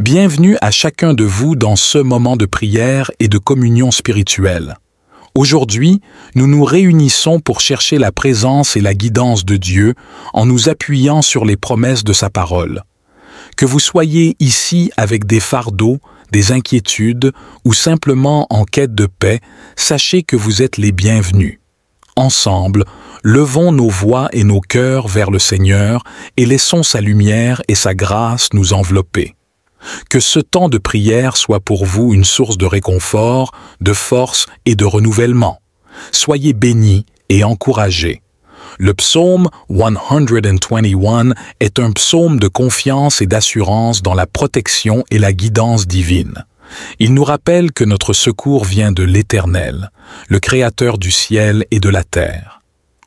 Bienvenue à chacun de vous dans ce moment de prière et de communion spirituelle. Aujourd'hui, nous nous réunissons pour chercher la présence et la guidance de Dieu en nous appuyant sur les promesses de sa parole. Que vous soyez ici avec des fardeaux, des inquiétudes ou simplement en quête de paix, sachez que vous êtes les bienvenus. Ensemble, levons nos voix et nos cœurs vers le Seigneur et laissons sa lumière et sa grâce nous envelopper. Que ce temps de prière soit pour vous une source de réconfort, de force et de renouvellement. Soyez bénis et encouragés. Le psaume 121 est un psaume de confiance et d'assurance dans la protection et la guidance divine. Il nous rappelle que notre secours vient de l'Éternel, le Créateur du ciel et de la terre.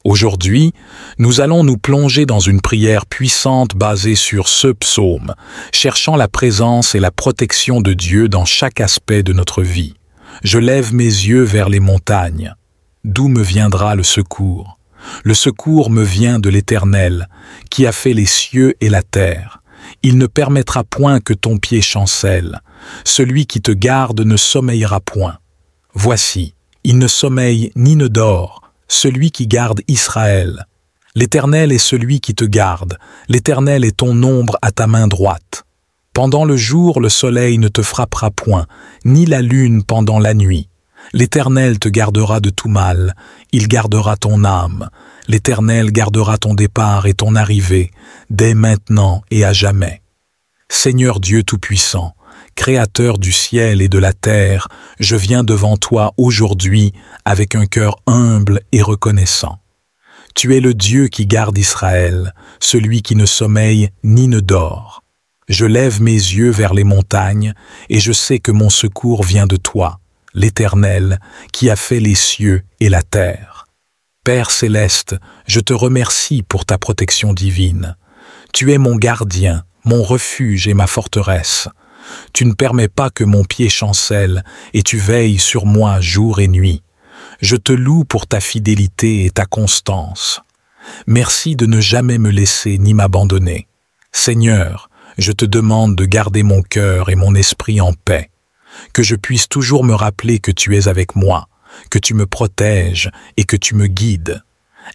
Aujourd'hui, nous allons nous plonger dans une prière puissante basée sur ce psaume, cherchant la présence et la protection de Dieu dans chaque aspect de notre vie. Je lève mes yeux vers les montagnes. D'où me viendra le secours? Le secours me vient de l'Éternel, qui a fait les cieux et la terre. Il ne permettra point que ton pied chancelle. Celui qui te garde ne sommeillera point. Voici, il ne sommeille ni ne dort, celui qui garde Israël. L'Éternel est celui qui te garde, l'Éternel est ton ombre à ta main droite. Pendant le jour, le soleil ne te frappera point, ni la lune pendant la nuit. L'Éternel te gardera de tout mal, il gardera ton âme. L'Éternel gardera ton départ et ton arrivée, dès maintenant et à jamais. Seigneur Dieu Tout-Puissant, Créateur du ciel et de la terre, je viens devant toi aujourd'hui avec un cœur humble et reconnaissant. Tu es le Dieu qui garde Israël, celui qui ne sommeille ni ne dort. Je lève mes yeux vers les montagnes et je sais que mon secours vient de toi, l'Éternel, qui a fait les cieux et la terre. Père céleste, je te remercie pour ta protection divine. Tu es mon gardien, mon refuge et ma forteresse. Tu ne permets pas que mon pied chancelle et tu veilles sur moi jour et nuit. Je te loue pour ta fidélité et ta constance. Merci de ne jamais me laisser ni m'abandonner. Seigneur, je te demande de garder mon cœur et mon esprit en paix. Que je puisse toujours me rappeler que tu es avec moi, que tu me protèges et que tu me guides.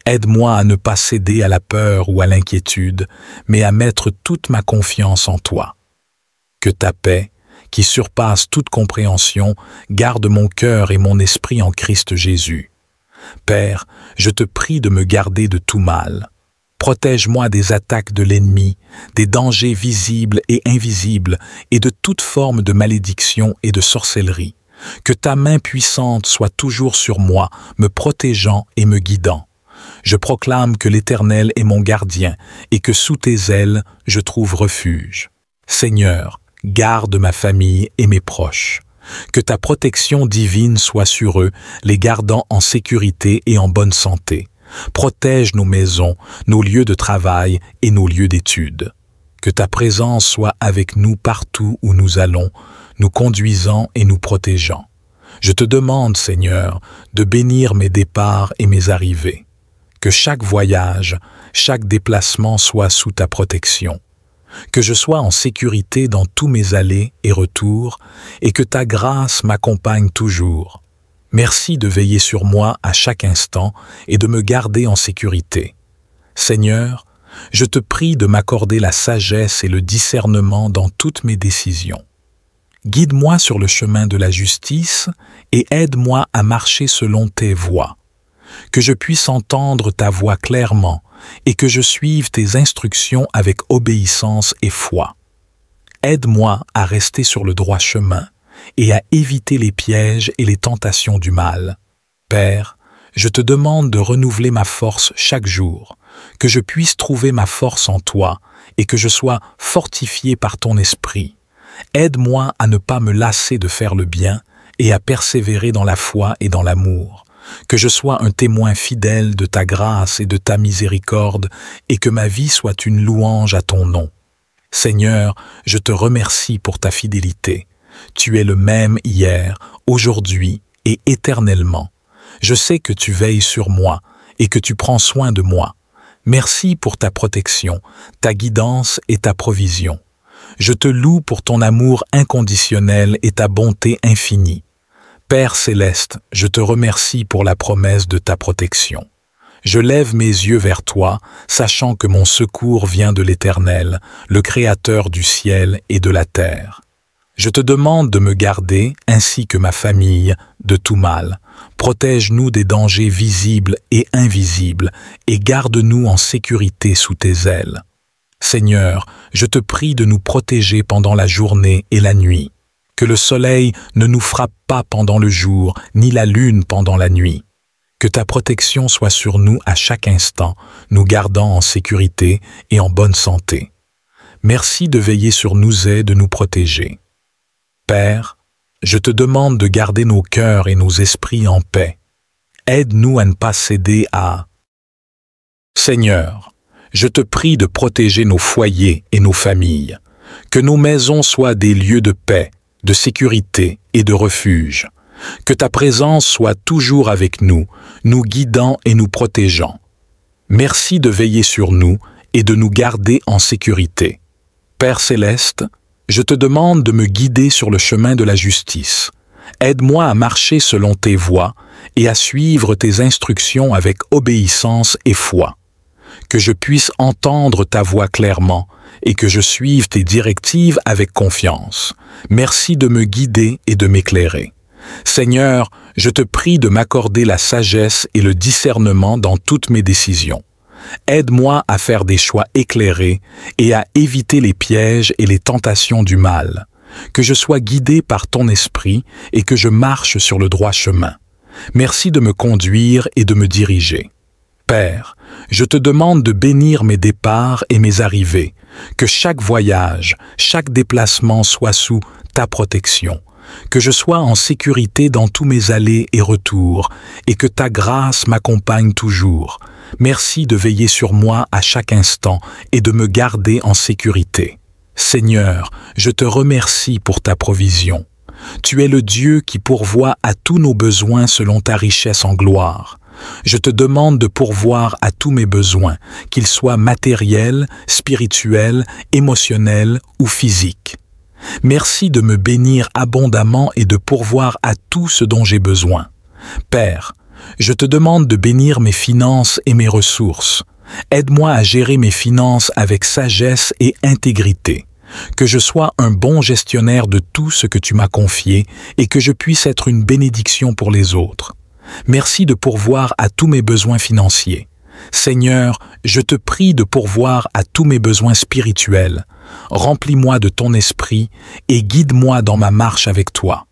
Aide-moi à ne pas céder à la peur ou à l'inquiétude, mais à mettre toute ma confiance en toi. Que ta paix, qui surpasse toute compréhension, garde mon cœur et mon esprit en Christ Jésus. Père, je te prie de me garder de tout mal. Protège-moi des attaques de l'ennemi, des dangers visibles et invisibles, et de toute forme de malédiction et de sorcellerie. Que ta main puissante soit toujours sur moi, me protégeant et me guidant. Je proclame que l'Éternel est mon gardien, et que sous tes ailes, je trouve refuge. Seigneur, garde ma famille et mes proches. Que ta protection divine soit sur eux, les gardant en sécurité et en bonne santé. Protège nos maisons, nos lieux de travail et nos lieux d'études. Que ta présence soit avec nous partout où nous allons, nous conduisant et nous protégeant. Je te demande, Seigneur, de bénir mes départs et mes arrivées. Que chaque voyage, chaque déplacement soit sous ta protection. Que je sois en sécurité dans tous mes allers et retours, et que ta grâce m'accompagne toujours. Merci de veiller sur moi à chaque instant et de me garder en sécurité. Seigneur, je te prie de m'accorder la sagesse et le discernement dans toutes mes décisions. Guide-moi sur le chemin de la justice et aide-moi à marcher selon tes voies. Que je puisse entendre ta voix clairement et que je suive tes instructions avec obéissance et foi. Aide-moi à rester sur le droit chemin et à éviter les pièges et les tentations du mal. Père, je te demande de renouveler ma force chaque jour, que je puisse trouver ma force en toi et que je sois fortifié par ton esprit. Aide-moi à ne pas me lasser de faire le bien et à persévérer dans la foi et dans l'amour. Que je sois un témoin fidèle de ta grâce et de ta miséricorde et que ma vie soit une louange à ton nom. Seigneur, je te remercie pour ta fidélité. Tu es le même hier, aujourd'hui et éternellement. Je sais que tu veilles sur moi et que tu prends soin de moi. Merci pour ta protection, ta guidance et ta provision. je te loue pour ton amour inconditionnel et ta bonté infinie. Père céleste, je te remercie pour la promesse de ta protection. Je lève mes yeux vers toi, sachant que mon secours vient de l'Éternel, le Créateur du ciel et de la terre. Je te demande de me garder, ainsi que ma famille, de tout mal. Protège-nous des dangers visibles et invisibles, et garde-nous en sécurité sous tes ailes. Seigneur, je te prie de nous protéger pendant la journée et la nuit. Que le soleil ne nous frappe pas pendant le jour, ni la lune pendant la nuit. Que ta protection soit sur nous à chaque instant, nous gardant en sécurité et en bonne santé. Merci de veiller sur nous et de nous protéger. Père, je te demande de garder nos cœurs et nos esprits en paix. Aide-nous à ne pas céder à... Seigneur, je te prie de protéger nos foyers et nos familles. Que nos maisons soient des lieux de paix, de sécurité et de refuge. Que ta présence soit toujours avec nous, nous guidant et nous protégeant. Merci de veiller sur nous et de nous garder en sécurité. Père céleste, je te demande de me guider sur le chemin de la justice. Aide-moi à marcher selon tes voies et à suivre tes instructions avec obéissance et foi. Que je puisse entendre ta voix clairement et que je suive tes directives avec confiance. Merci de me guider et de m'éclairer. Seigneur, je te prie de m'accorder la sagesse et le discernement dans toutes mes décisions. Aide-moi à faire des choix éclairés et à éviter les pièges et les tentations du mal. Que je sois guidé par ton esprit et que je marche sur le droit chemin. Merci de me conduire et de me diriger. Père, je te demande de bénir mes départs et mes arrivées, que chaque voyage, chaque déplacement soit sous ta protection. Que je sois en sécurité dans tous mes allers et retours, et que ta grâce m'accompagne toujours. Merci de veiller sur moi à chaque instant et de me garder en sécurité. Seigneur, je te remercie pour ta provision. Tu es le Dieu qui pourvoit à tous nos besoins selon ta richesse en gloire. Je te demande de pourvoir à tous mes besoins, qu'ils soient matériels, spirituels, émotionnels ou physiques. Merci de me bénir abondamment et de pourvoir à tout ce dont j'ai besoin. Père, je te demande de bénir mes finances et mes ressources. Aide-moi à gérer mes finances avec sagesse et intégrité. Que je sois un bon gestionnaire de tout ce que tu m'as confié et que je puisse être une bénédiction pour les autres. Merci de pourvoir à tous mes besoins financiers. Seigneur, je te prie de pourvoir à tous mes besoins spirituels. Remplis-moi de ton esprit et guide-moi dans ma marche avec toi.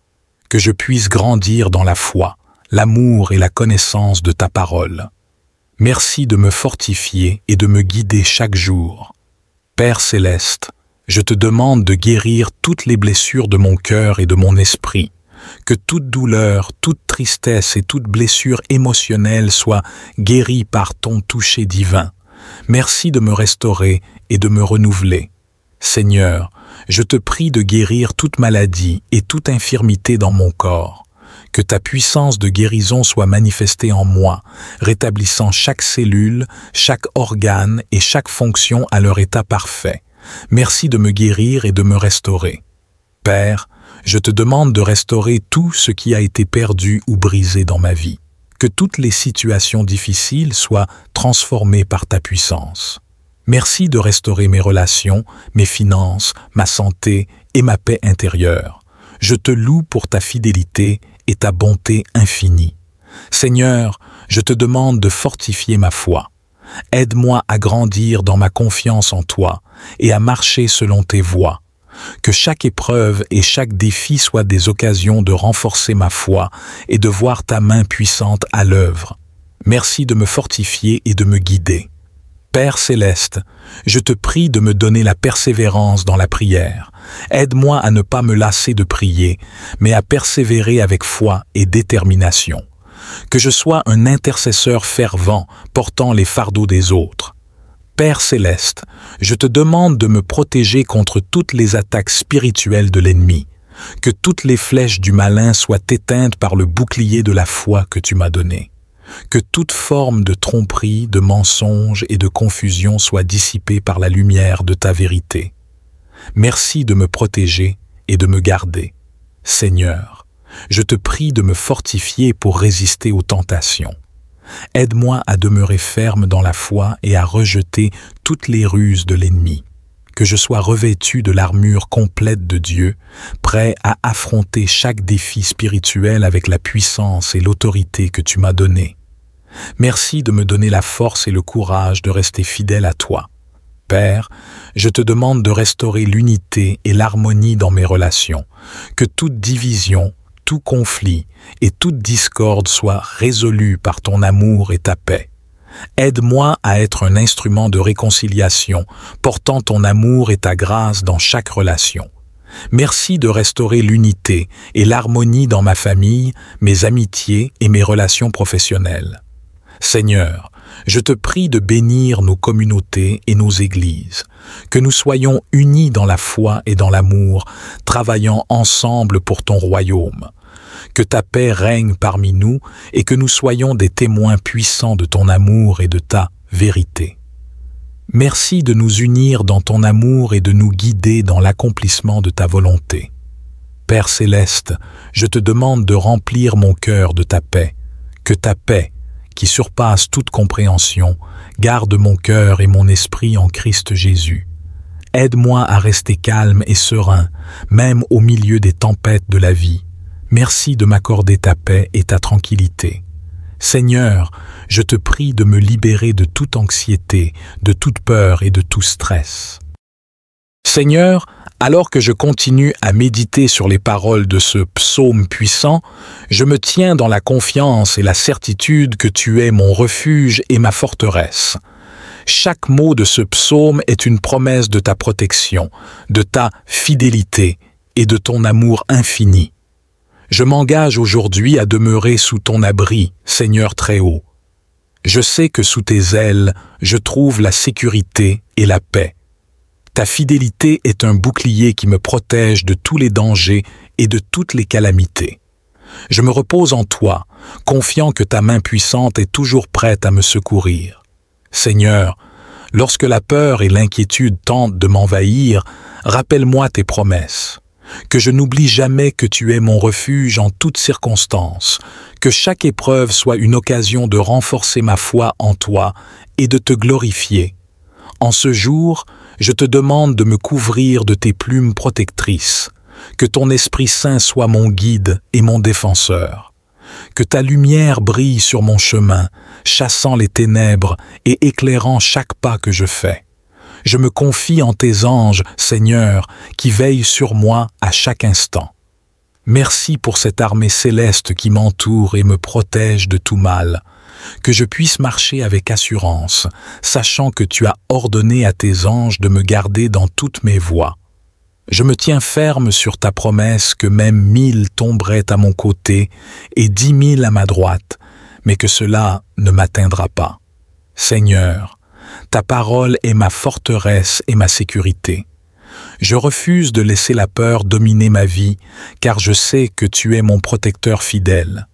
Que je puisse grandir dans la foi, l'amour et la connaissance de ta parole. Merci de me fortifier et de me guider chaque jour. Père céleste, je te demande de guérir toutes les blessures de mon cœur et de mon esprit. Que toute douleur, toute tristesse et toute blessure émotionnelle soient guéries par ton toucher divin. Merci de me restaurer et de me renouveler. Seigneur, je te prie de guérir toute maladie et toute infirmité dans mon corps. Que ta puissance de guérison soit manifestée en moi, rétablissant chaque cellule, chaque organe et chaque fonction à leur état parfait. Merci de me guérir et de me restaurer. Père, je te demande de restaurer tout ce qui a été perdu ou brisé dans ma vie. Que toutes les situations difficiles soient transformées par ta puissance. Merci de restaurer mes relations, mes finances, ma santé et ma paix intérieure. Je te loue pour ta fidélité et ta bonté infinie. Seigneur, je te demande de fortifier ma foi. Aide-moi à grandir dans ma confiance en toi et à marcher selon tes voies. Que chaque épreuve et chaque défi soient des occasions de renforcer ma foi et de voir ta main puissante à l'œuvre. Merci de me fortifier et de me guider. Père céleste, je te prie de me donner la persévérance dans la prière. Aide-moi à ne pas me lasser de prier, mais à persévérer avec foi et détermination. Que je sois un intercesseur fervent portant les fardeaux des autres. Père céleste, je te demande de me protéger contre toutes les attaques spirituelles de l'ennemi. Que toutes les flèches du malin soient éteintes par le bouclier de la foi que tu m'as donné. Que toute forme de tromperie, de mensonge et de confusion soit dissipée par la lumière de ta vérité. Merci de me protéger et de me garder. Seigneur, je te prie de me fortifier pour résister aux tentations. Aide-moi à demeurer ferme dans la foi et à rejeter toutes les ruses de l'ennemi. Que je sois revêtu de l'armure complète de Dieu, prêt à affronter chaque défi spirituel avec la puissance et l'autorité que tu m'as donnée. Merci de me donner la force et le courage de rester fidèle à toi. Père, je te demande de restaurer l'unité et l'harmonie dans mes relations, que toute division, tout conflit et toute discorde soient résolus par ton amour et ta paix. Aide-moi à être un instrument de réconciliation, portant ton amour et ta grâce dans chaque relation. Merci de restaurer l'unité et l'harmonie dans ma famille, mes amitiés et mes relations professionnelles. Seigneur, je te prie de bénir nos communautés et nos églises, que nous soyons unis dans la foi et dans l'amour, travaillant ensemble pour ton royaume. Que ta paix règne parmi nous et que nous soyons des témoins puissants de ton amour et de ta vérité. Merci de nous unir dans ton amour et de nous guider dans l'accomplissement de ta volonté. Père céleste, je te demande de remplir mon cœur de ta paix. Que ta paix, qui surpasse toute compréhension, garde mon cœur et mon esprit en Christ Jésus. Aide-moi à rester calme et serein, même au milieu des tempêtes de la vie. Merci de m'accorder ta paix et ta tranquillité. Seigneur, je te prie de me libérer de toute anxiété, de toute peur et de tout stress. Seigneur, alors que je continue à méditer sur les paroles de ce psaume puissant, je me tiens dans la confiance et la certitude que tu es mon refuge et ma forteresse. Chaque mot de ce psaume est une promesse de ta protection, de ta fidélité et de ton amour infini. Je m'engage aujourd'hui à demeurer sous ton abri, Seigneur Très-Haut. Je sais que sous tes ailes, je trouve la sécurité et la paix. Ta fidélité est un bouclier qui me protège de tous les dangers et de toutes les calamités. Je me repose en toi, confiant que ta main puissante est toujours prête à me secourir. Seigneur, lorsque la peur et l'inquiétude tentent de m'envahir, rappelle-moi tes promesses. Que je n'oublie jamais que tu es mon refuge en toutes circonstances, que chaque épreuve soit une occasion de renforcer ma foi en toi et de te glorifier. En ce jour, je te demande de me couvrir de tes plumes protectrices, que ton Esprit Saint soit mon guide et mon défenseur, que ta lumière brille sur mon chemin, chassant les ténèbres et éclairant chaque pas que je fais. Je me confie en tes anges, Seigneur, qui veillent sur moi à chaque instant. Merci pour cette armée céleste qui m'entoure et me protège de tout mal. Que je puisse marcher avec assurance, sachant que tu as ordonné à tes anges de me garder dans toutes mes voies. Je me tiens ferme sur ta promesse que même 1000 tomberaient à mon côté et 10 000 à ma droite, mais que cela ne m'atteindra pas. Seigneur, ta parole est ma forteresse et ma sécurité. Je refuse de laisser la peur dominer ma vie, car je sais que tu es mon protecteur fidèle.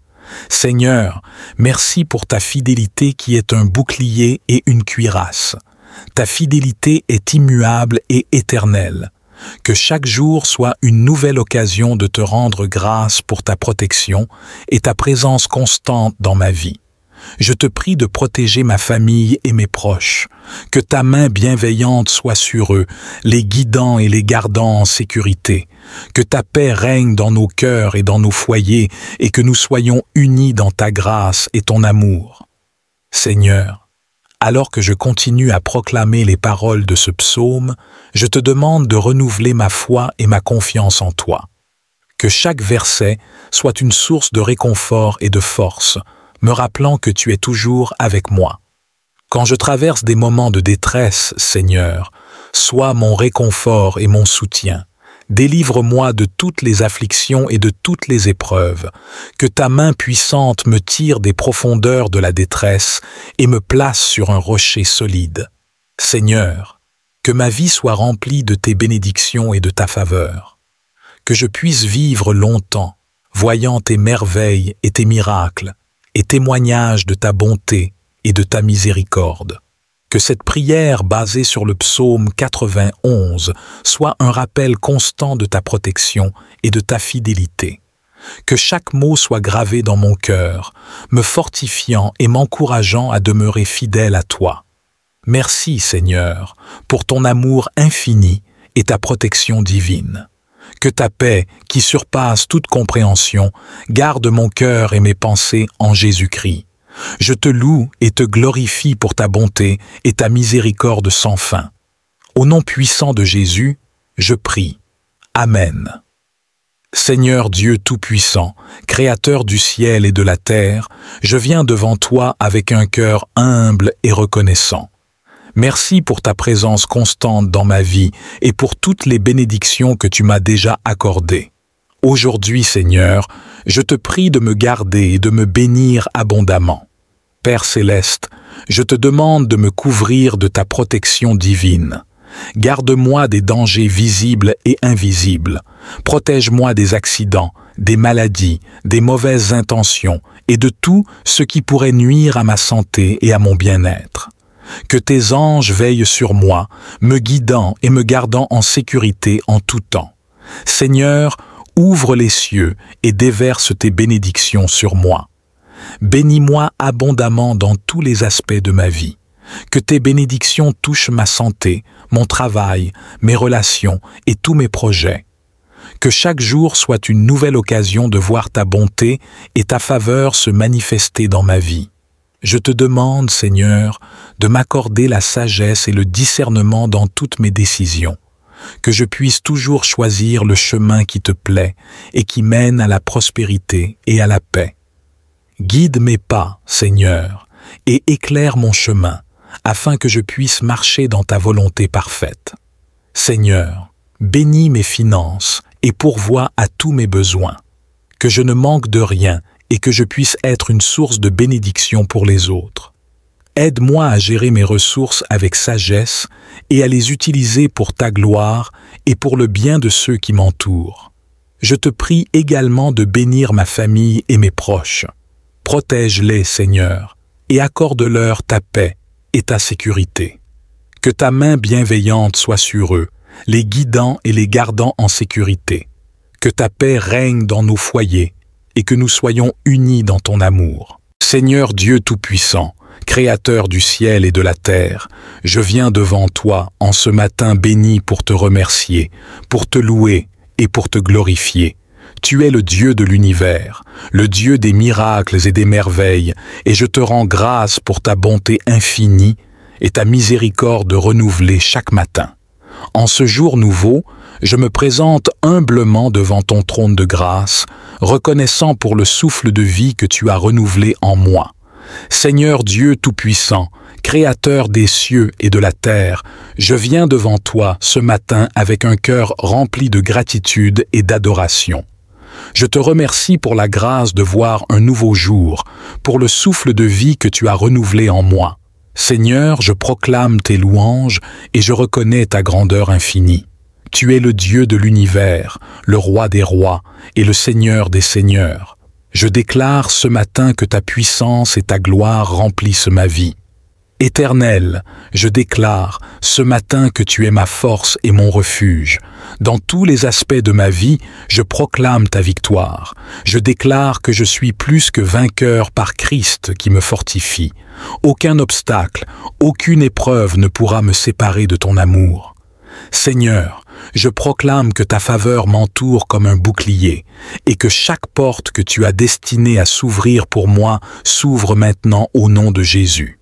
Seigneur, merci pour ta fidélité qui est un bouclier et une cuirasse. Ta fidélité est immuable et éternelle. Que chaque jour soit une nouvelle occasion de te rendre grâce pour ta protection et ta présence constante dans ma vie. Je te prie de protéger ma famille et mes proches, que ta main bienveillante soit sur eux, les guidant et les gardant en sécurité, que ta paix règne dans nos cœurs et dans nos foyers, et que nous soyons unis dans ta grâce et ton amour. Seigneur, alors que je continue à proclamer les paroles de ce psaume, je te demande de renouveler ma foi et ma confiance en toi. Que chaque verset soit une source de réconfort et de force, me rappelant que tu es toujours avec moi. Quand je traverse des moments de détresse, Seigneur, sois mon réconfort et mon soutien. Délivre-moi de toutes les afflictions et de toutes les épreuves. Que ta main puissante me tire des profondeurs de la détresse et me place sur un rocher solide. Seigneur, que ma vie soit remplie de tes bénédictions et de ta faveur. Que je puisse vivre longtemps, voyant tes merveilles et tes miracles, et témoignage de ta bonté et de ta miséricorde. Que cette prière basée sur le psaume 91 soit un rappel constant de ta protection et de ta fidélité. Que chaque mot soit gravé dans mon cœur, me fortifiant et m'encourageant à demeurer fidèle à toi. Merci, Seigneur, pour ton amour infini et ta protection divine. Que ta paix, qui surpasse toute compréhension, garde mon cœur et mes pensées en Jésus-Christ. Je te loue et te glorifie pour ta bonté et ta miséricorde sans fin. Au nom puissant de Jésus, je prie. Amen. Seigneur Dieu Tout-Puissant, Créateur du ciel et de la terre, je viens devant toi avec un cœur humble et reconnaissant. Merci pour ta présence constante dans ma vie et pour toutes les bénédictions que tu m'as déjà accordées. Aujourd'hui, Seigneur, je te prie de me garder et de me bénir abondamment. Père céleste, je te demande de me couvrir de ta protection divine. Garde-moi des dangers visibles et invisibles. Protège-moi des accidents, des maladies, des mauvaises intentions et de tout ce qui pourrait nuire à ma santé et à mon bien-être. Que tes anges veillent sur moi, me guidant et me gardant en sécurité en tout temps. Seigneur, ouvre les cieux et déverse tes bénédictions sur moi. Bénis-moi abondamment dans tous les aspects de ma vie. Que tes bénédictions touchent ma santé, mon travail, mes relations et tous mes projets. Que chaque jour soit une nouvelle occasion de voir ta bonté et ta faveur se manifester dans ma vie. Je te demande, Seigneur, de m'accorder la sagesse et le discernement dans toutes mes décisions. Que je puisse toujours choisir le chemin qui te plaît et qui mène à la prospérité et à la paix. Guide mes pas, Seigneur, et éclaire mon chemin, afin que je puisse marcher dans ta volonté parfaite. Seigneur, bénis mes finances et pourvois à tous mes besoins. Que je ne manque de rien et que je puisse être une source de bénédiction pour les autres. Aide-moi à gérer mes ressources avec sagesse et à les utiliser pour ta gloire et pour le bien de ceux qui m'entourent. Je te prie également de bénir ma famille et mes proches. Protège-les, Seigneur, et accorde-leur ta paix et ta sécurité. Que ta main bienveillante soit sur eux, les guidant et les gardant en sécurité. Que ta paix règne dans nos foyers et que nous soyons unis dans ton amour. Seigneur Dieu Tout-Puissant, Créateur du ciel et de la terre, je viens devant toi en ce matin béni pour te remercier, pour te louer et pour te glorifier. Tu es le Dieu de l'univers, le Dieu des miracles et des merveilles, et je te rends grâce pour ta bonté infinie et ta miséricorde renouvelée chaque matin. En ce jour nouveau, je me présente humblement devant ton trône de grâce, reconnaissant pour le souffle de vie que tu as renouvelé en moi. Seigneur Dieu Tout-Puissant, Créateur des cieux et de la terre, je viens devant toi ce matin avec un cœur rempli de gratitude et d'adoration. Je te remercie pour la grâce de voir un nouveau jour, pour le souffle de vie que tu as renouvelé en moi. Seigneur, je proclame tes louanges et je reconnais ta grandeur infinie. Tu es le Dieu de l'univers, le Roi des rois et le Seigneur des seigneurs. Je déclare ce matin que ta puissance et ta gloire remplissent ma vie. Éternel, je déclare ce matin que tu es ma force et mon refuge. Dans tous les aspects de ma vie, je proclame ta victoire. Je déclare que je suis plus que vainqueur par Christ qui me fortifie. Aucun obstacle, aucune épreuve ne pourra me séparer de ton amour. Seigneur, je proclame que ta faveur m'entoure comme un bouclier et que chaque porte que tu as destinée à s'ouvrir pour moi s'ouvre maintenant au nom de Jésus.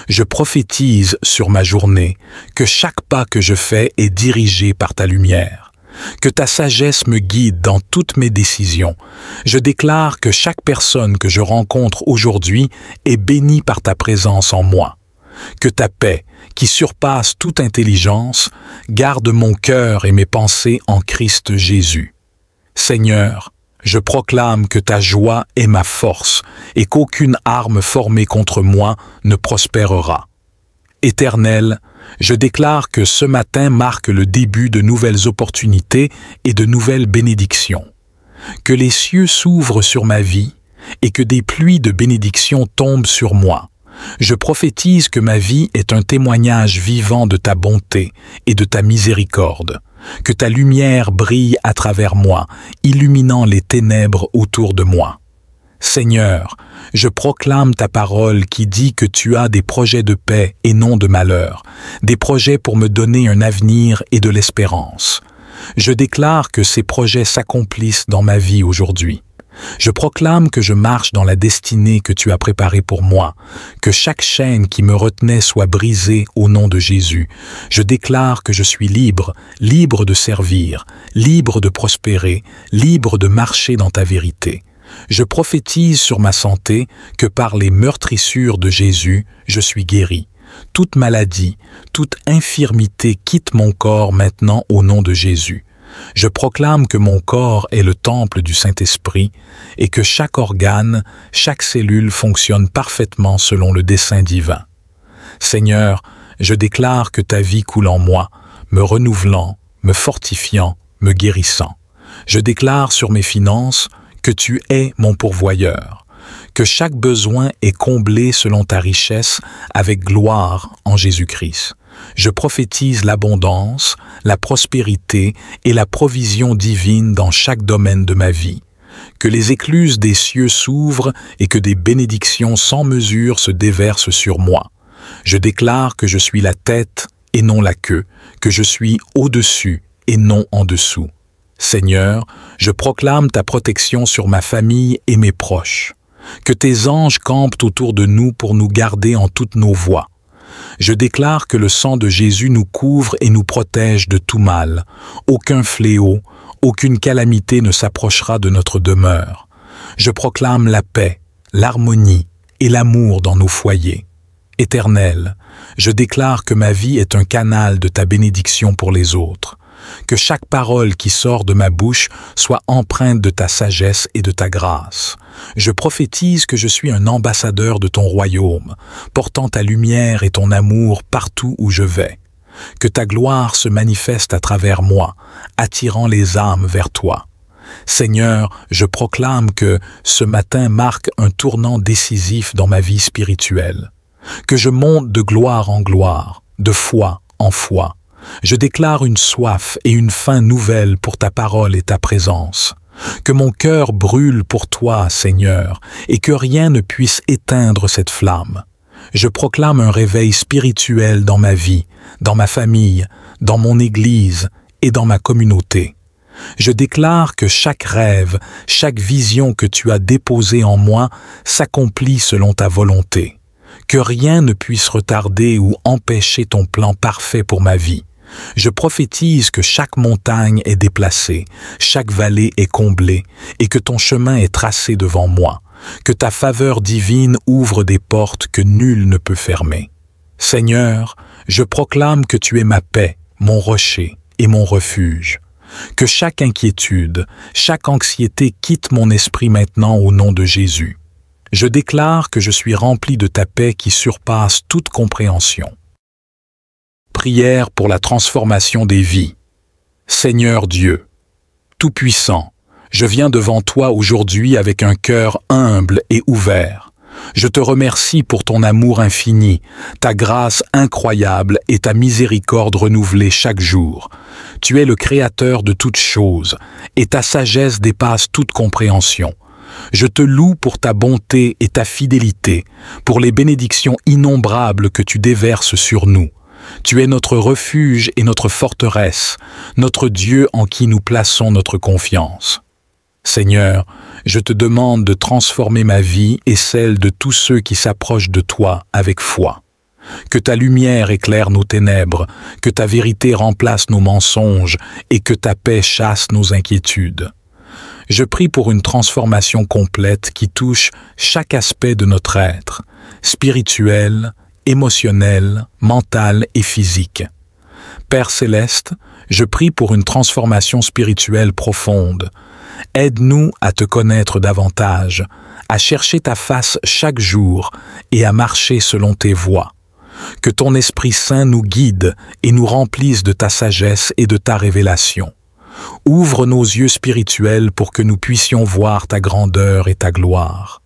Je prophétise sur ma journée que chaque pas que je fais est dirigé par ta lumière, que ta sagesse me guide dans toutes mes décisions. Je déclare que chaque personne que je rencontre aujourd'hui est bénie par ta présence en moi. Que ta paix, qui surpasse toute intelligence, garde mon cœur et mes pensées en Christ Jésus. Seigneur, je proclame que ta joie est ma force et qu'aucune arme formée contre moi ne prospérera. Éternel, je déclare que ce matin marque le début de nouvelles opportunités et de nouvelles bénédictions. Que les cieux s'ouvrent sur ma vie et que des pluies de bénédictions tombent sur moi. Je prophétise que ma vie est un témoignage vivant de ta bonté et de ta miséricorde, que ta lumière brille à travers moi, illuminant les ténèbres autour de moi. Seigneur, je proclame ta parole qui dit que tu as des projets de paix et non de malheur, des projets pour me donner un avenir et de l'espérance. Je déclare que ces projets s'accomplissent dans ma vie aujourd'hui. Je proclame que je marche dans la destinée que tu as préparée pour moi, que chaque chaîne qui me retenait soit brisée au nom de Jésus. Je déclare que je suis libre, libre de servir, libre de prospérer, libre de marcher dans ta vérité. Je prophétise sur ma santé que par les meurtrissures de Jésus, je suis guéri. Toute maladie, toute infirmité quitte mon corps maintenant au nom de Jésus. Je proclame que mon corps est le temple du Saint-Esprit et que chaque organe, chaque cellule fonctionne parfaitement selon le dessein divin. Seigneur, je déclare que ta vie coule en moi, me renouvelant, me fortifiant, me guérissant. Je déclare sur mes finances que tu es mon pourvoyeur, que chaque besoin est comblé selon ta richesse avec gloire en Jésus-Christ. Je prophétise l'abondance, la prospérité et la provision divine dans chaque domaine de ma vie. Que les écluses des cieux s'ouvrent et que des bénédictions sans mesure se déversent sur moi. Je déclare que je suis la tête et non la queue, que je suis au-dessus et non en dessous. Seigneur, je proclame ta protection sur ma famille et mes proches. Que tes anges campent autour de nous pour nous garder en toutes nos voies. Je déclare que le sang de Jésus nous couvre et nous protège de tout mal. Aucun fléau, aucune calamité ne s'approchera de notre demeure. Je proclame la paix, l'harmonie et l'amour dans nos foyers. Éternel, je déclare que ma vie est un canal de ta bénédiction pour les autres. Que chaque parole qui sort de ma bouche soit empreinte de ta sagesse et de ta grâce. Je prophétise que je suis un ambassadeur de ton royaume, portant ta lumière et ton amour partout où je vais. Que ta gloire se manifeste à travers moi, attirant les âmes vers toi. Seigneur, je proclame que ce matin marque un tournant décisif dans ma vie spirituelle. Que je monte de gloire en gloire, de foi en foi. Je déclare une soif et une faim nouvelle pour ta parole et ta présence. Que mon cœur brûle pour toi, Seigneur, et que rien ne puisse éteindre cette flamme. Je proclame un réveil spirituel dans ma vie, dans ma famille, dans mon Église et dans ma communauté. Je déclare que chaque rêve, chaque vision que tu as déposée en moi s'accomplit selon ta volonté. Que rien ne puisse retarder ou empêcher ton plan parfait pour ma vie. Je prophétise que chaque montagne est déplacée, chaque vallée est comblée, et que ton chemin est tracé devant moi, que ta faveur divine ouvre des portes que nul ne peut fermer. Seigneur, je proclame que tu es ma paix, mon rocher et mon refuge. Que chaque inquiétude, chaque anxiété quitte mon esprit maintenant au nom de Jésus. Je déclare que je suis rempli de ta paix qui surpasse toute compréhension. Prière pour la transformation des vies. Seigneur Dieu, Tout-Puissant, je viens devant toi aujourd'hui avec un cœur humble et ouvert. Je te remercie pour ton amour infini, ta grâce incroyable et ta miséricorde renouvelée chaque jour. Tu es le Créateur de toutes choses, et ta sagesse dépasse toute compréhension. Je te loue pour ta bonté et ta fidélité, pour les bénédictions innombrables que tu déverses sur nous. Tu es notre refuge et notre forteresse, notre Dieu en qui nous plaçons notre confiance. Seigneur, je te demande de transformer ma vie et celle de tous ceux qui s'approchent de toi avec foi. Que ta lumière éclaire nos ténèbres, que ta vérité remplace nos mensonges et que ta paix chasse nos inquiétudes. Je prie pour une transformation complète qui touche chaque aspect de notre être, spirituel, émotionnel, mental et physique. Père céleste, je prie pour une transformation spirituelle profonde. Aide-nous à te connaître davantage, à chercher ta face chaque jour et à marcher selon tes voies. Que ton Esprit Saint nous guide et nous remplisse de ta sagesse et de ta révélation. Ouvre nos yeux spirituels pour que nous puissions voir ta grandeur et ta gloire.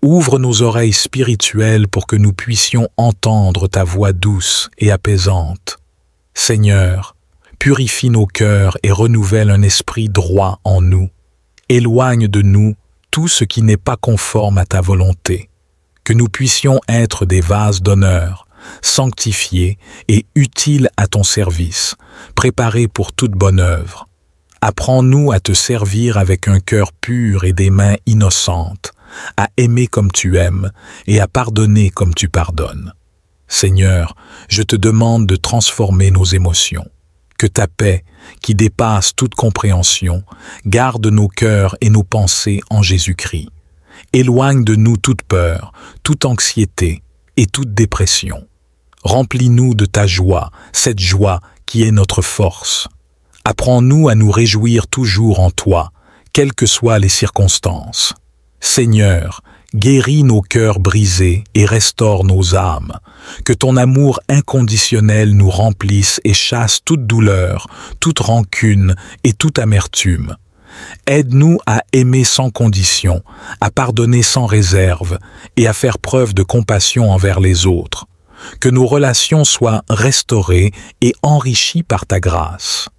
Ouvre nos oreilles spirituelles pour que nous puissions entendre ta voix douce et apaisante. Seigneur, purifie nos cœurs et renouvelle un esprit droit en nous. Éloigne de nous tout ce qui n'est pas conforme à ta volonté. Que nous puissions être des vases d'honneur, sanctifiés et utiles à ton service, préparés pour toute bonne œuvre. Apprends-nous à te servir avec un cœur pur et des mains innocentes, à aimer comme tu aimes et à pardonner comme tu pardonnes. Seigneur, je te demande de transformer nos émotions. Que ta paix, qui dépasse toute compréhension, garde nos cœurs et nos pensées en Jésus-Christ. Éloigne de nous toute peur, toute anxiété et toute dépression. Remplis-nous de ta joie, cette joie qui est notre force. Apprends-nous à nous réjouir toujours en toi, quelles que soient les circonstances. Seigneur, guéris nos cœurs brisés et restaure nos âmes. Que ton amour inconditionnel nous remplisse et chasse toute douleur, toute rancune et toute amertume. Aide-nous à aimer sans condition, à pardonner sans réserve et à faire preuve de compassion envers les autres. Que nos relations soient restaurées et enrichies par ta grâce.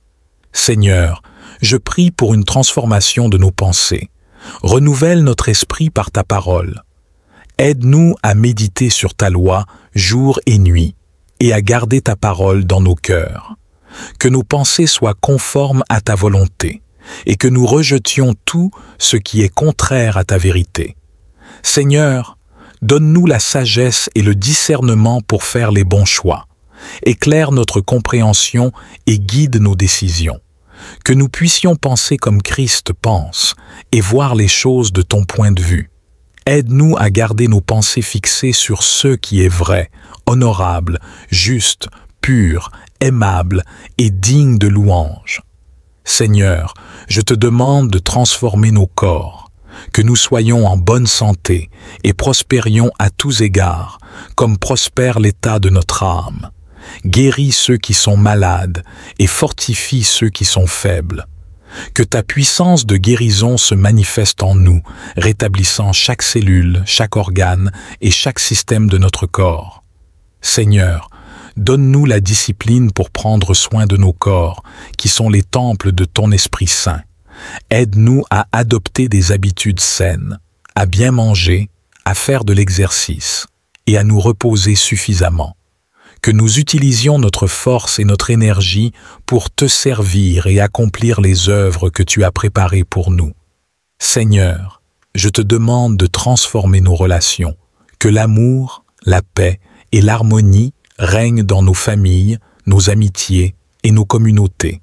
Seigneur, je prie pour une transformation de nos pensées. Renouvelle notre esprit par ta parole. Aide-nous à méditer sur ta loi jour et nuit et à garder ta parole dans nos cœurs. Que nos pensées soient conformes à ta volonté et que nous rejetions tout ce qui est contraire à ta vérité. Seigneur, donne-nous la sagesse et le discernement pour faire les bons choix. Éclaire notre compréhension et guide nos décisions. Que nous puissions penser comme Christ pense et voir les choses de ton point de vue. Aide-nous à garder nos pensées fixées sur ce qui est vrai, honorable, juste, pur, aimable et digne de louange. Seigneur, je te demande de transformer nos corps, que nous soyons en bonne santé et prospérions à tous égards, comme prospère l'état de notre âme. Guéris ceux qui sont malades et fortifie ceux qui sont faibles. Que ta puissance de guérison se manifeste en nous, rétablissant chaque cellule, chaque organe et chaque système de notre corps. Seigneur, donne-nous la discipline pour prendre soin de nos corps, qui sont les temples de ton Esprit Saint. Aide-nous à adopter des habitudes saines, à bien manger, à faire de l'exercice et à nous reposer suffisamment. Que nous utilisions notre force et notre énergie pour te servir et accomplir les œuvres que tu as préparées pour nous. Seigneur, je te demande de transformer nos relations, que l'amour, la paix et l'harmonie règnent dans nos familles, nos amitiés et nos communautés.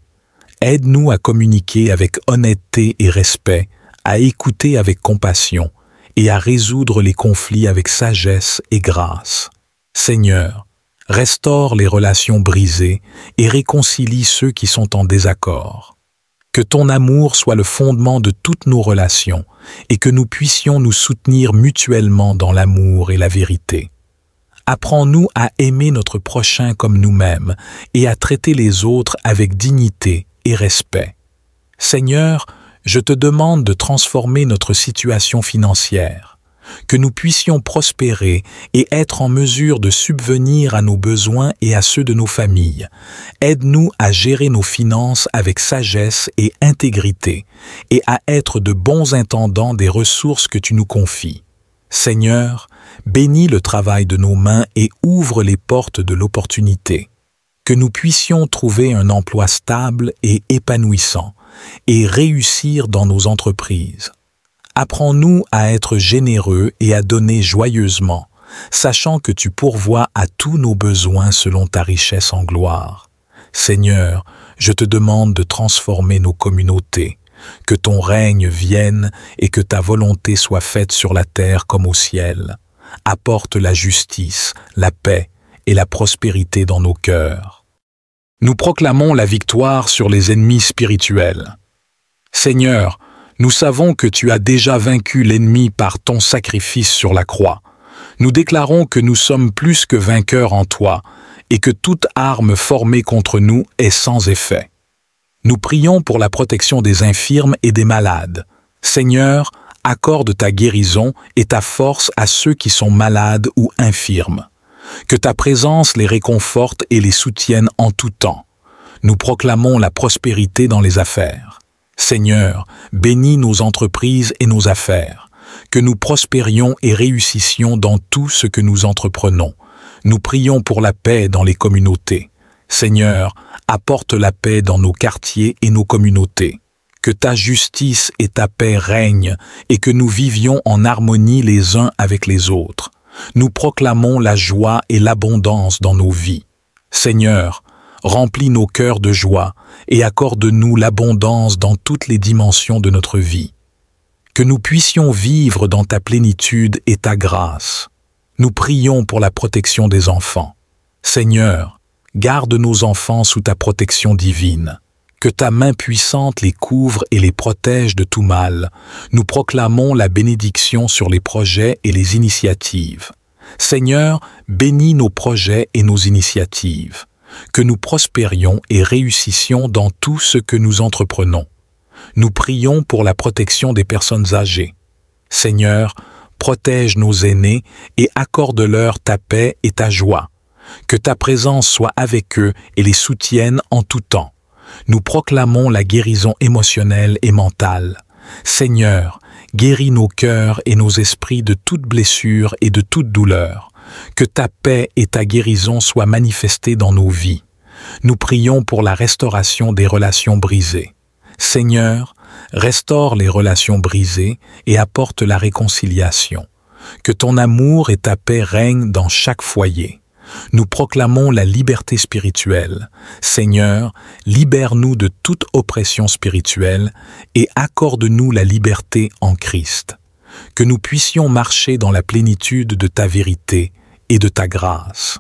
Aide-nous à communiquer avec honnêteté et respect, à écouter avec compassion et à résoudre les conflits avec sagesse et grâce. Seigneur, restaure les relations brisées et réconcilie ceux qui sont en désaccord. Que ton amour soit le fondement de toutes nos relations et que nous puissions nous soutenir mutuellement dans l'amour et la vérité. Apprends-nous à aimer notre prochain comme nous-mêmes et à traiter les autres avec dignité et respect. Seigneur, je te demande de transformer notre situation financière, que nous puissions prospérer et être en mesure de subvenir à nos besoins et à ceux de nos familles. Aide-nous à gérer nos finances avec sagesse et intégrité et à être de bons intendants des ressources que tu nous confies. Seigneur, bénis le travail de nos mains et ouvre les portes de l'opportunité. Que nous puissions trouver un emploi stable et épanouissant et réussir dans nos entreprises. Apprends-nous à être généreux et à donner joyeusement, sachant que tu pourvois à tous nos besoins selon ta richesse en gloire. Seigneur, je te demande de transformer nos communautés, que ton règne vienne et que ta volonté soit faite sur la terre comme au ciel. Apporte la justice, la paix et la prospérité dans nos cœurs. Nous proclamons la victoire sur les ennemis spirituels. Seigneur, nous savons que tu as déjà vaincu l'ennemi par ton sacrifice sur la croix. Nous déclarons que nous sommes plus que vainqueurs en toi et que toute arme formée contre nous est sans effet. Nous prions pour la protection des infirmes et des malades. Seigneur, accorde ta guérison et ta force à ceux qui sont malades ou infirmes. Que ta présence les réconforte et les soutienne en tout temps. Nous proclamons la prospérité dans les affaires. Seigneur, bénis nos entreprises et nos affaires. Que nous prospérions et réussissions dans tout ce que nous entreprenons. Nous prions pour la paix dans les communautés. Seigneur, apporte la paix dans nos quartiers et nos communautés. Que ta justice et ta paix règnent et que nous vivions en harmonie les uns avec les autres. Nous proclamons la joie et l'abondance dans nos vies. Seigneur, remplis nos cœurs de joie et accorde-nous l'abondance dans toutes les dimensions de notre vie. Que nous puissions vivre dans ta plénitude et ta grâce. Nous prions pour la protection des enfants. Seigneur, garde nos enfants sous ta protection divine. Que ta main puissante les couvre et les protège de tout mal. Nous proclamons la bénédiction sur les projets et les initiatives. Seigneur, bénis nos projets et nos initiatives. Que nous prospérions et réussissions dans tout ce que nous entreprenons. Nous prions pour la protection des personnes âgées. Seigneur, protège nos aînés et accorde-leur ta paix et ta joie. Que ta présence soit avec eux et les soutienne en tout temps. Nous proclamons la guérison émotionnelle et mentale. Seigneur, guéris nos cœurs et nos esprits de toute blessure et de toute douleur. Que ta paix et ta guérison soient manifestées dans nos vies. Nous prions pour la restauration des relations brisées. Seigneur, restaure les relations brisées et apporte la réconciliation. Que ton amour et ta paix règnent dans chaque foyer. Nous proclamons la liberté spirituelle. Seigneur, libère-nous de toute oppression spirituelle et accorde-nous la liberté en Christ. Que nous puissions marcher dans la plénitude de ta vérité et de ta grâce.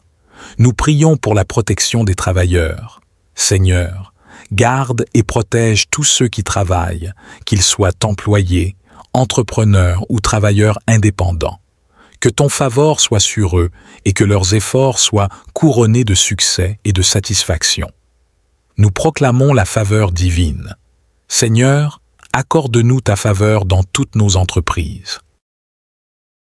Nous prions pour la protection des travailleurs. Seigneur, garde et protège tous ceux qui travaillent, qu'ils soient employés, entrepreneurs ou travailleurs indépendants. Que ton favor soit sur eux et que leurs efforts soient couronnés de succès et de satisfaction. Nous proclamons la faveur divine. Seigneur, accorde-nous ta faveur dans toutes nos entreprises.